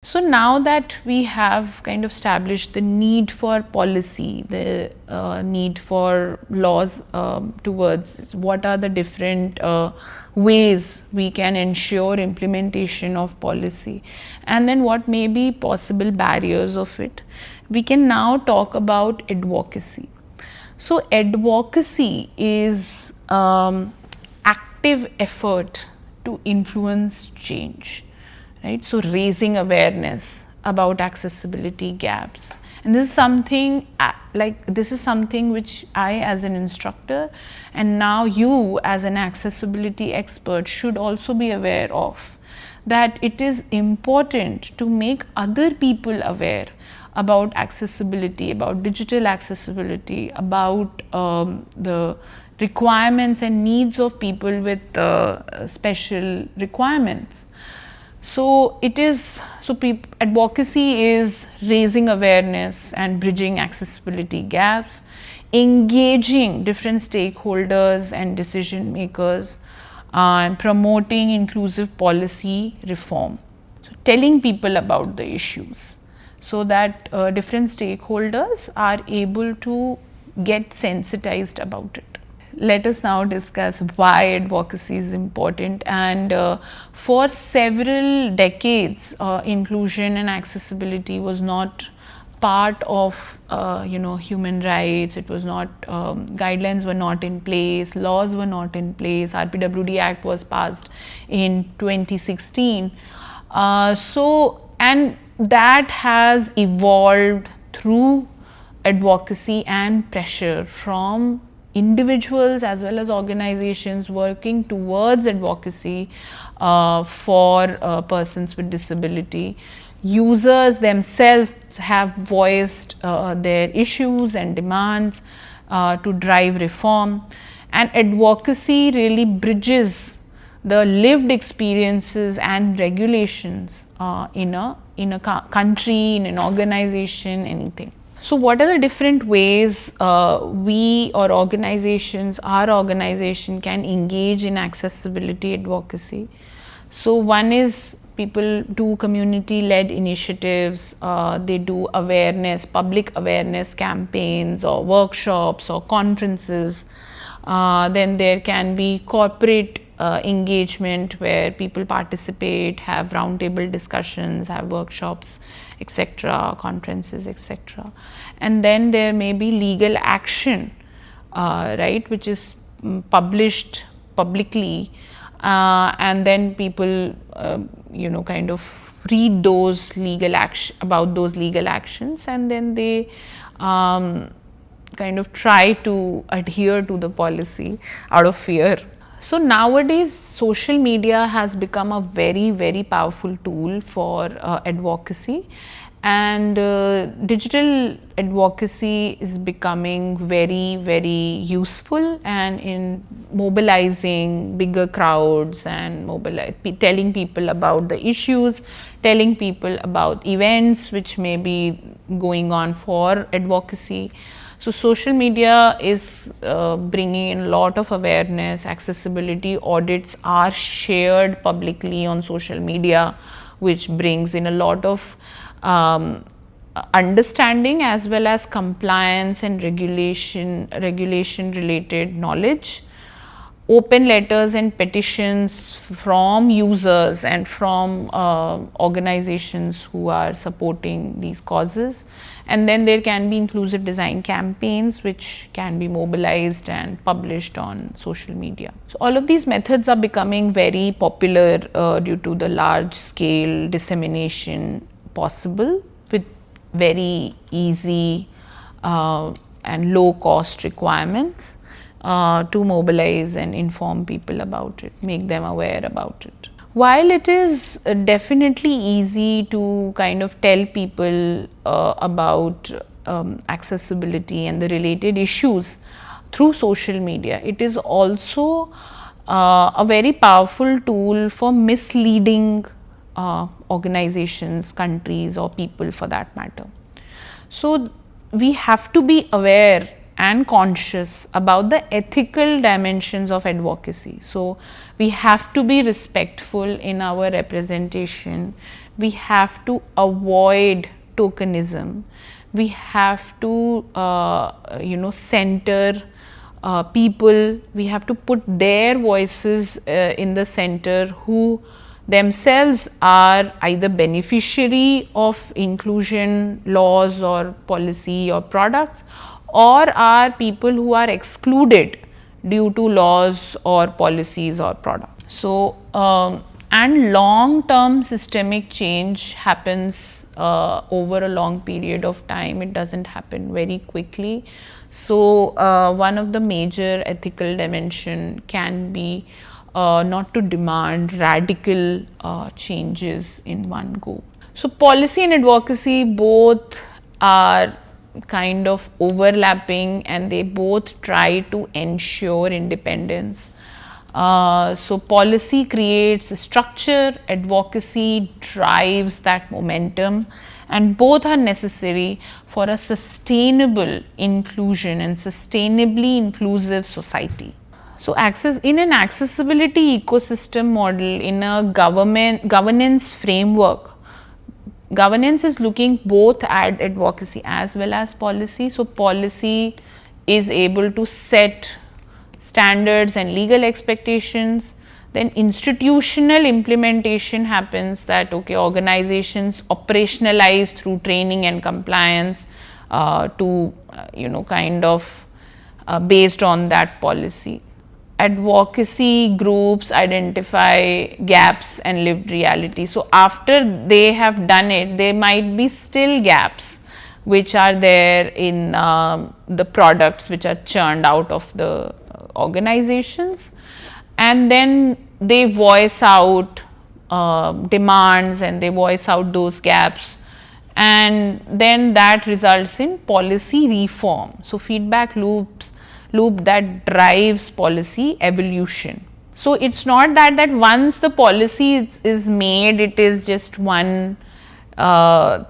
So now that we have kind of established the need for policy, the need for laws towards what are the different ways we can ensure implementation of policy, and then what may be possible barriers of it, we can now talk about advocacy. So advocacy is active effort to influence change, right? So raising awareness about accessibility gaps, and this is something which I as an instructor and now you as an accessibility expert should also be aware of, that it is important to make other people aware about accessibility, about digital accessibility, about the requirements and needs of people with special requirements. So advocacy is raising awareness and bridging accessibility gaps, engaging different stakeholders and decision makers, and promoting inclusive policy reform. So telling people about the issues so that different stakeholders are able to get sensitized about it. Let us now discuss why advocacy is important. And for several decades, inclusion and accessibility was not part of human rights. It was not, guidelines were not in place, laws were not in place. RPWD Act was passed in 2016. And that has evolved through advocacy and pressure from individuals as well as organizations working towards advocacy for persons with disability. Users themselves have voiced their issues and demands to drive reform, and advocacy really bridges the lived experiences and regulations in a country, in an organization, anything. So what are the different ways we or our organization can engage in accessibility advocacy? So one is people do community-led initiatives, they do public awareness campaigns or workshops or conferences. Then there can be corporate engagement where people participate, have roundtable discussions, have workshops, etc., conferences, etc. And then there may be legal action, right, which is published publicly, and then people, kind of read those legal about those legal actions, and then they kind of try to adhere to the policy out of fear. So nowadays, social media has become a very, very powerful tool for advocacy, and digital advocacy is becoming very, very useful and in mobilizing bigger crowds and telling people about the issues, telling people about events which may be going on for advocacy. So social media is bringing in a lot of awareness. Accessibility audits are shared publicly on social media, which brings in a lot of understanding as well as compliance and regulation related knowledge. Open letters and petitions from users and from organizations who are supporting these causes. And then there can be inclusive design campaigns which can be mobilized and published on social media. So all of these methods are becoming very popular due to the large scale dissemination possible with very easy and low cost requirements to mobilize and inform people about it, make them aware about it. While it is definitely easy to kind of tell people about accessibility and the related issues through social media, it is also a very powerful tool for misleading organizations, countries, or people for that matter. So we have to be aware and conscious about the ethical dimensions of advocacy. So we have to be respectful in our representation. we have to avoid tokenism. We have to center people. We have to put their voices in the center, who themselves are either beneficiary of inclusion laws or policy or products, or are people who are excluded due to laws or policies or products. So, and long term systemic change happens over a long period of time. It doesn't happen very quickly. So, one of the major ethical dimension can be not to demand radical changes in one go. So, policy and advocacy both are kind of overlapping, and they both try to ensure independence. So, policy creates structure, advocacy drives that momentum, and both are necessary for a sustainable inclusion and sustainably inclusive society. So, in an accessibility ecosystem model, in a governance framework, governance is looking both at advocacy as well as policy. So, policy is able to set standards and legal expectations. Then institutional implementation happens, that okay, organizations operationalize through training and compliance based on that policy. Advocacy groups identify gaps and lived reality. So, after they have done it, there might be still gaps which are there in the products which are churned out of the organizations, and then they voice out demands, and they voice out those gaps, and then that results in policy reform. So, feedback loop that drives policy evolution. So, it is not that once the policy is made, it is just one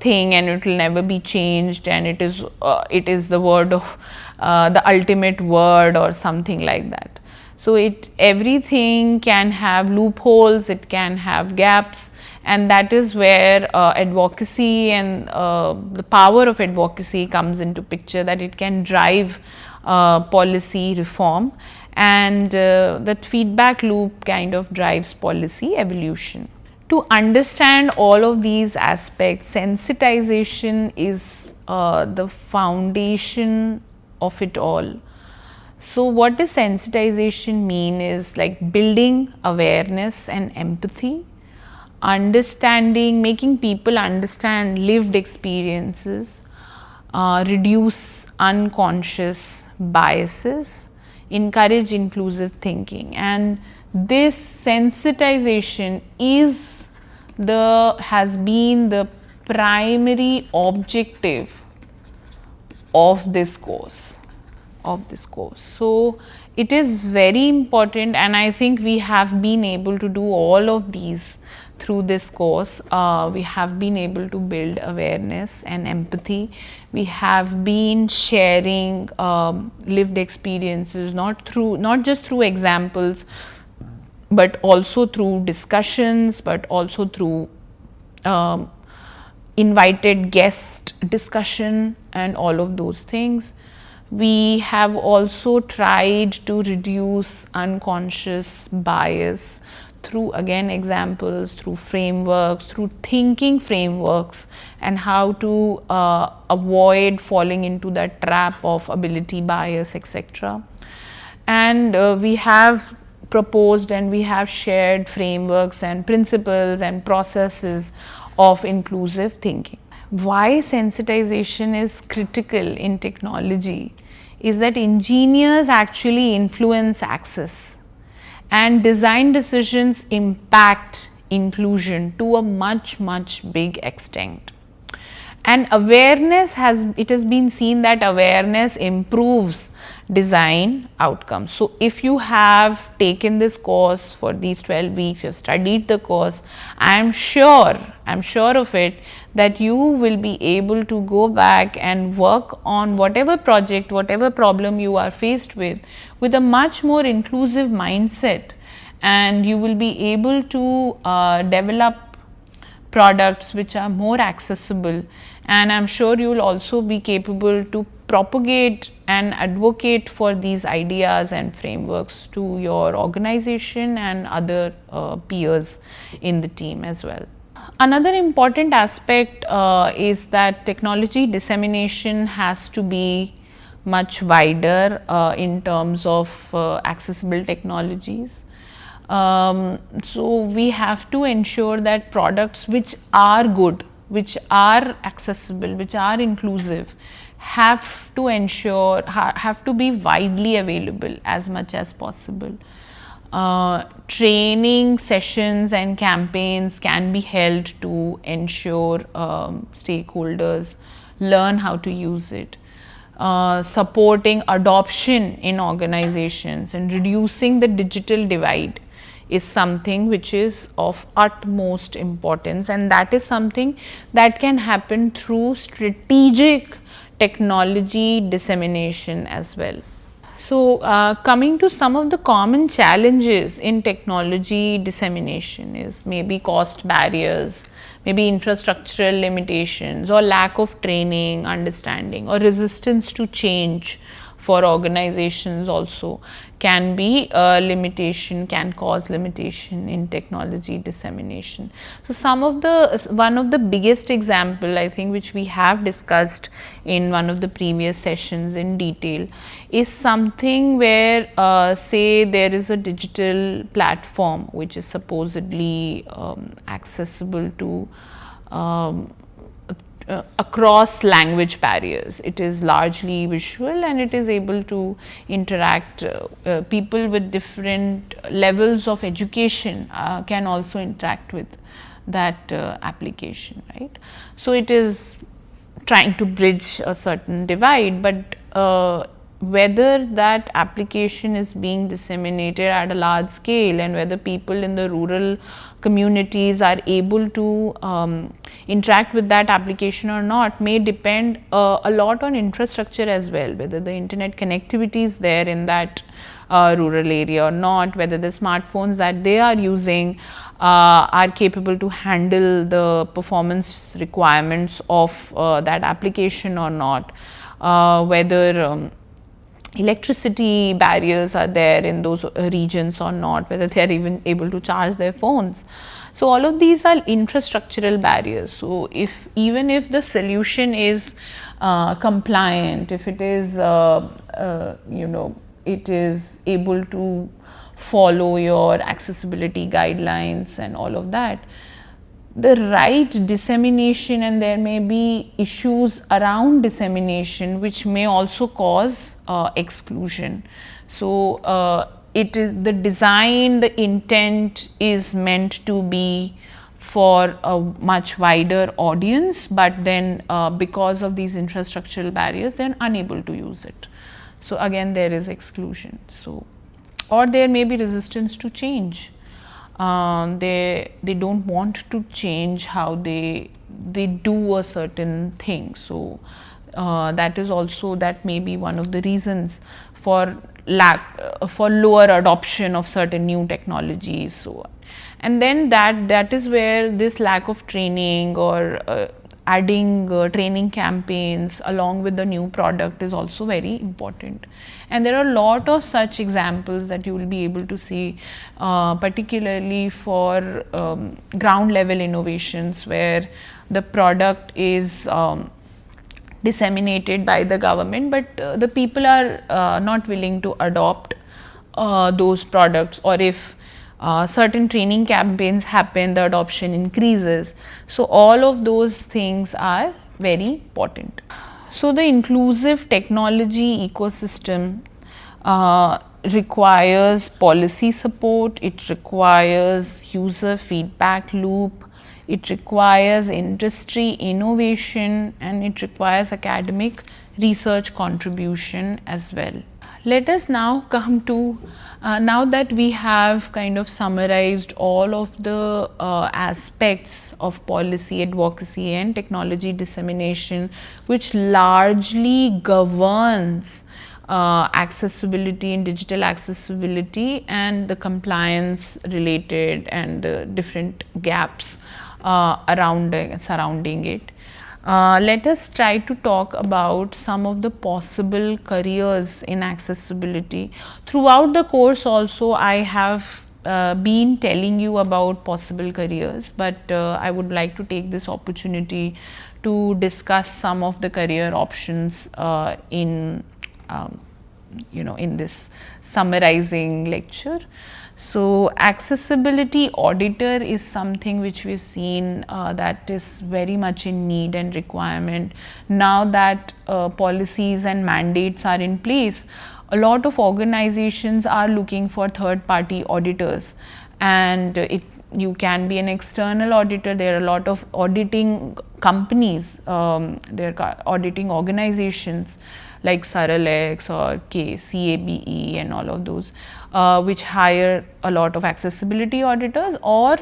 thing and it will never be changed, and it is the word of the ultimate word or something like that. So, everything can have loopholes, it can have gaps, and that is where advocacy and the power of advocacy comes into picture, that it can drive policy reform, and that feedback loop kind of drives policy evolution. To understand all of these aspects, sensitization is the foundation of it all. So, what does sensitization mean is like building awareness and empathy, understanding, making people understand lived experiences, reduce unconscious biases, encourage inclusive thinking, and this sensitization has been the primary objective of this course. So, it is very important, and I think we have been able to do all of these through this course. We have been able to build awareness and empathy. We have been sharing lived experiences, not just through examples, but also through discussions, but also through invited guest discussion and all of those things. We have also tried to reduce unconscious bias through, again, examples, through frameworks, through thinking frameworks, and how to avoid falling into that trap of ability bias, etc. And we have proposed and we have shared frameworks and principles and processes of inclusive thinking. Why sensitization is critical in technology is that engineers actually influence access, and design decisions impact inclusion to a much big extent. And it has been seen that awareness improves design outcomes. So, if you have taken this course for these 12 weeks, you have studied the course, I am sure of it that you will be able to go back and work on whatever project, whatever problem you are faced with a much more inclusive mindset, and you will be able to develop products which are more accessible, and I'm sure you will also be capable to propagate and advocate for these ideas and frameworks to your organization and other peers in the team as well. Another important aspect is that technology dissemination has to be much wider in terms of accessible technologies. So we have to ensure that products which are good, which are accessible, which are inclusive, have to be widely available as much as possible. Training sessions and campaigns can be held to ensure stakeholders learn how to use it. Supporting adoption in organizations and reducing the digital divide is something which is of utmost importance, and that is something that can happen through strategic technology dissemination as well. So, coming to some of the common challenges in technology dissemination is maybe cost barriers, maybe infrastructural limitations, or lack of training, understanding, or resistance to change for organizations also can be a limitation, can cause limitation in technology dissemination. So one of the biggest example, I think, which we have discussed in one of the previous sessions in detail, is something where say there is a digital platform which is supposedly accessible to across language barriers. It is largely visual and it is able to interact. People with different levels of education can also interact with that application, right? So it is trying to bridge a certain divide, but whether that application is being disseminated at a large scale and whether people in the rural communities are able to interact with that application or not may depend a lot on infrastructure as well, whether the internet connectivity is there in that rural area or not, whether the smartphones that they are using are capable to handle the performance requirements of that application or not, whether electricity barriers are there in those regions or not, whether they are even able to charge their phones. So all of these are infrastructural barriers. So even if the solution is compliant, if it is it is able to follow your accessibility guidelines and all of that, the right dissemination, and there may be issues around dissemination which may also cause exclusion. So it is the design, the intent is meant to be for a much wider audience, but then because of these infrastructural barriers they are unable to use it. So again there is exclusion. So, or there may be resistance to change. They don't want to change how they do a certain thing. So that may be one of the reasons for lower adoption of certain new technologies. So and then that is where this lack of training or adding training campaigns along with the new product is also very important. And there are a lot of such examples that you will be able to see, particularly for ground level innovations where the product is disseminated by the government, but the people are not willing to adopt those products, or if certain training campaigns happen, the adoption increases. So all of those things are very important. So the inclusive technology ecosystem requires policy support, it requires user feedback loop, it requires industry innovation, and it requires academic research contribution as well. Let us now come to, now that we have kind of summarized all of the aspects of policy advocacy and technology dissemination which largely governs accessibility and digital accessibility and the compliance related and the different gaps surrounding it. Let us try to talk about some of the possible careers in accessibility. Throughout the course also I have been telling you about possible careers, but I would like to take this opportunity to discuss some of the career options in in this summarizing lecture. So accessibility auditor is something which we've seen that is very much in need and requirement. Now that policies and mandates are in place, a lot of organizations are looking for third party auditors, and you can be an external auditor. There are a lot of auditing companies, there are auditing organizations like Saralex or CABE and all of those, which hire a lot of accessibility auditors. Or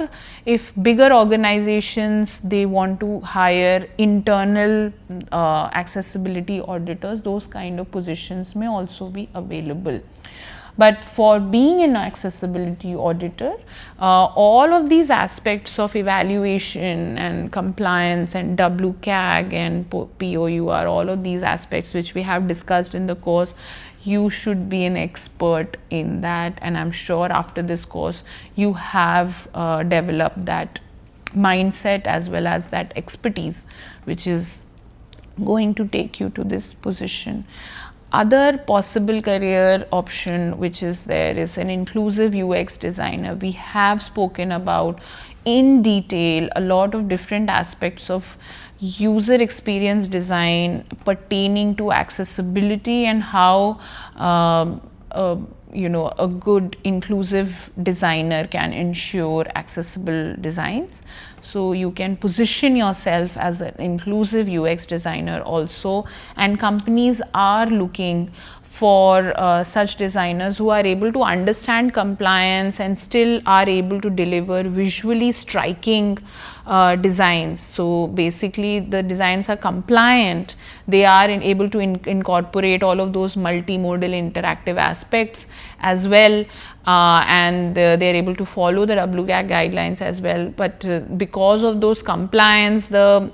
if bigger organizations, they want to hire internal accessibility auditors, those kind of positions may also be available. But for being an accessibility auditor, all of these aspects of evaluation and compliance and WCAG and POUR, all of these aspects which we have discussed in the course, you should be an expert in that, and I'm sure after this course you have developed that mindset as well as that expertise which is going to take you to this position. Other possible career option which is there is an inclusive UX designer. We have spoken about in detail a lot of different aspects of user experience design pertaining to accessibility and how a good inclusive designer can ensure accessible designs. So you can position yourself as an inclusive UX designer also, and companies are looking for such designers who are able to understand compliance and still are able to deliver visually striking designs. So basically the designs are compliant, they are able to incorporate all of those multimodal interactive aspects as well, and they are able to follow the WCAG guidelines as well. But because of those compliance, the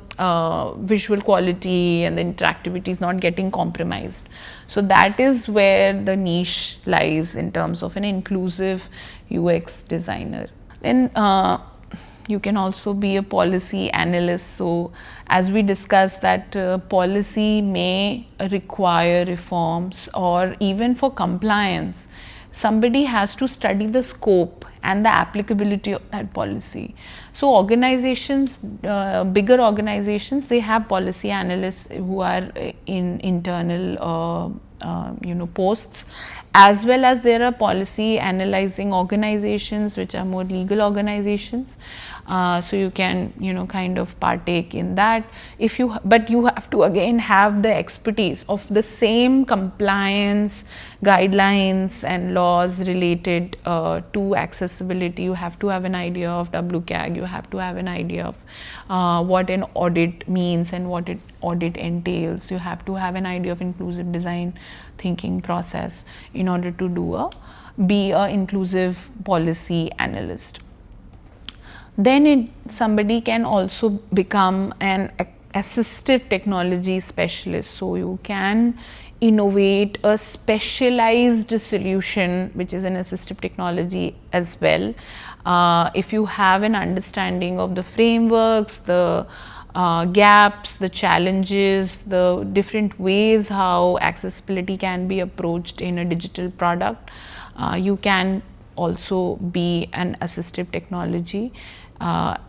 visual quality and the interactivity is not getting compromised. So that is where the niche lies in terms of an inclusive UX designer. Then you can also be a policy analyst. So as we discussed that policy may require reforms, or even for compliance, somebody has to study the scope and the applicability of that policy. So organizations, bigger organizations, they have policy analysts who are in internal posts, as well as there are policy analyzing organizations which are more legal organizations. So you can kind of partake in that but you have to again have the expertise of the same compliance guidelines and laws related to accessibility. You have to have an idea of WCAG, you have to have an idea of what an audit means and what audit entails. You have to have an idea of inclusive design thinking process in order to be a inclusive policy analyst. Then somebody can also become an assistive technology specialist. So you can innovate a specialized solution which is an assistive technology as well. If you have an understanding of the frameworks, the gaps, the challenges, the different ways how accessibility can be approached in a digital product, you can also be an assistive technology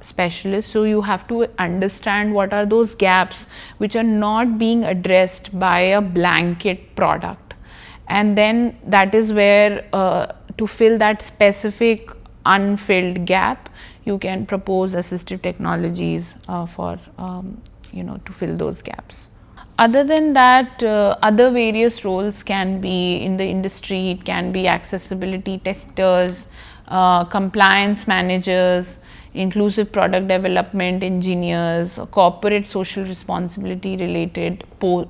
specialist. So you have to understand what are those gaps which are not being addressed by a blanket product, and then that is where to fill that specific unfilled gap, you can propose assistive technologies for to fill those gaps. Other than that, other various roles can be in the industry. It can be accessibility testers, compliance managers, inclusive product development engineers, corporate social responsibility related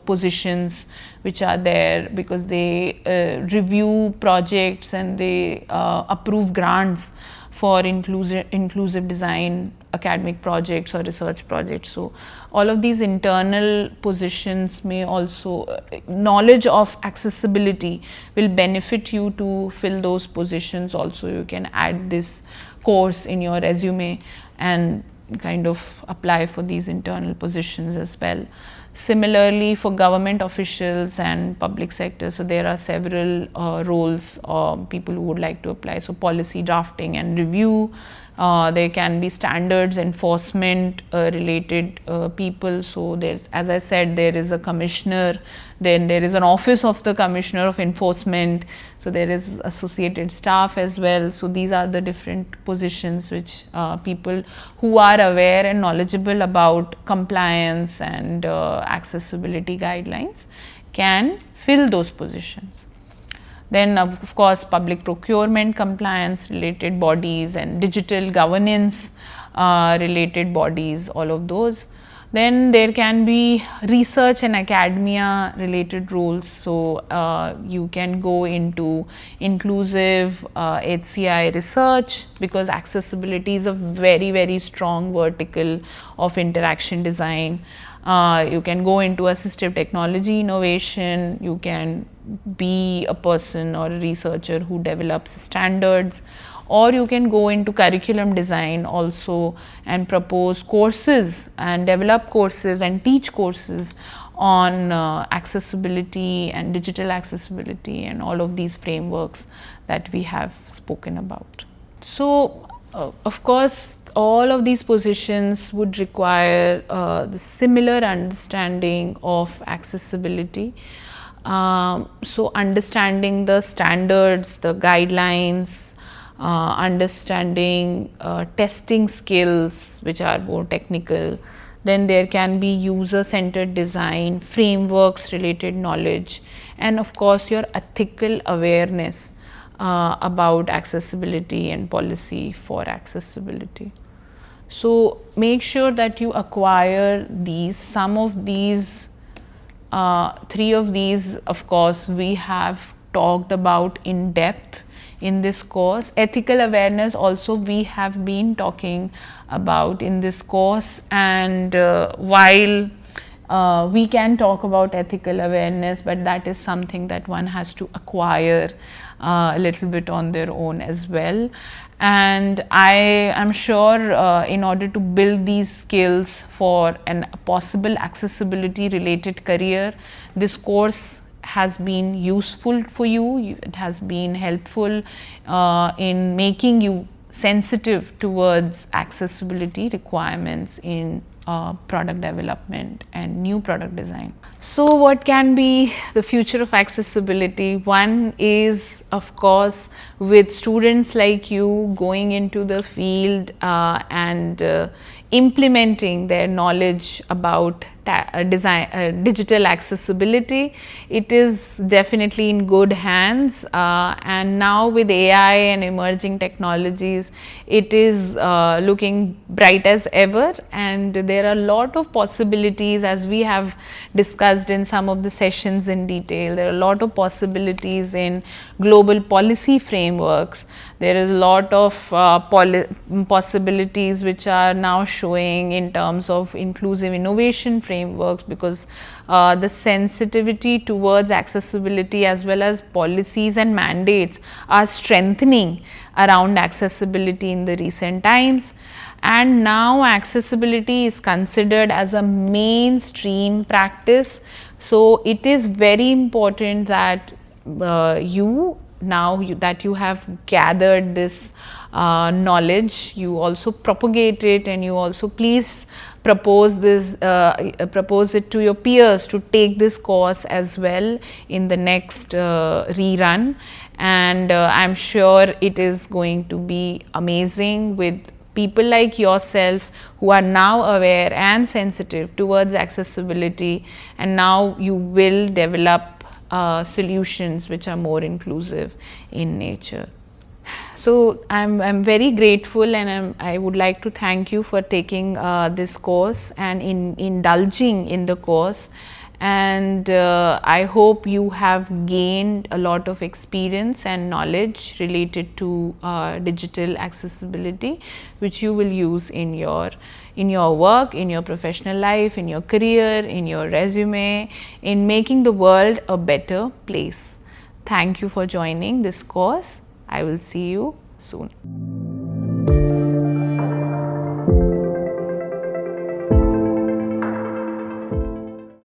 positions which are there, because they review projects and they approve grants for inclusive design academic projects or research projects. So all of these internal positions may also, knowledge of accessibility will benefit you to fill those positions. Also you can add this course in your resume and kind of apply for these internal positions as well. Similarly, for government officials and public sector, so there are several roles people who would like to apply. So policy drafting and review, there can be standards enforcement related people. So there's, as I said, there is a commissioner, then there is an office of the commissioner of enforcement, so there is associated staff as well. So these are the different positions which people who are aware and knowledgeable about compliance and accessibility guidelines can fill those positions. Then of course public procurement compliance related bodies and digital governance related bodies, all of those. Then there can be research and academia related roles. So you can go into inclusive HCI research, because accessibility is a very strong vertical of interaction design. You can go into assistive technology innovation, you can be a person or a researcher who develops standards, or you can go into curriculum design also and propose courses and develop courses and teach courses on accessibility and digital accessibility and all of these frameworks that we have spoken about. So of course all of these positions would require the similar understanding of accessibility. So understanding the standards, the guidelines, understanding testing skills which are more technical. Then there can be user-centered design, frameworks related knowledge, and of course your ethical awareness about accessibility and policy for accessibility. So make sure that you acquire these. Some of these, three of these of course we have talked about in depth in this course. Ethical awareness also we have been talking about in this course, and while we can talk about ethical awareness, but that is something that one has to acquire a little bit on their own as well. And I am sure in order to build these skills for a possible accessibility related career, this course has been useful for you. It has been helpful in making you sensitive towards accessibility requirements in product development and new product design. So what can be the future of accessibility? One is of course with students like you going into the field and implementing their knowledge about digital accessibility, it is definitely in good hands, and now with AI and emerging technologies, it is looking bright as ever, and there are a lot of possibilities, as we have discussed in some of the sessions in detail. There are a lot of possibilities in global policy frameworks. There is a lot of possibilities which are now showing in terms of inclusive innovation frameworks, because the sensitivity towards accessibility as well as policies and mandates are strengthening around accessibility in the recent times. And now accessibility is considered as a mainstream practice. So it is very important that that you have gathered this knowledge, you also propagate it, and you also please propose it to your peers to take this course as well in the next rerun. And I'm sure it is going to be amazing with people like yourself who are now aware and sensitive towards accessibility, and now you will develop solutions which are more inclusive in nature. So I'm very grateful, and I would like to thank you for taking this course and indulging in the course. and I hope you have gained a lot of experience and knowledge related to digital accessibility, which you will use in your work, in your professional life, in your career, in your resume, in making the world a better place. Thank you for joining this course. I will see you soon.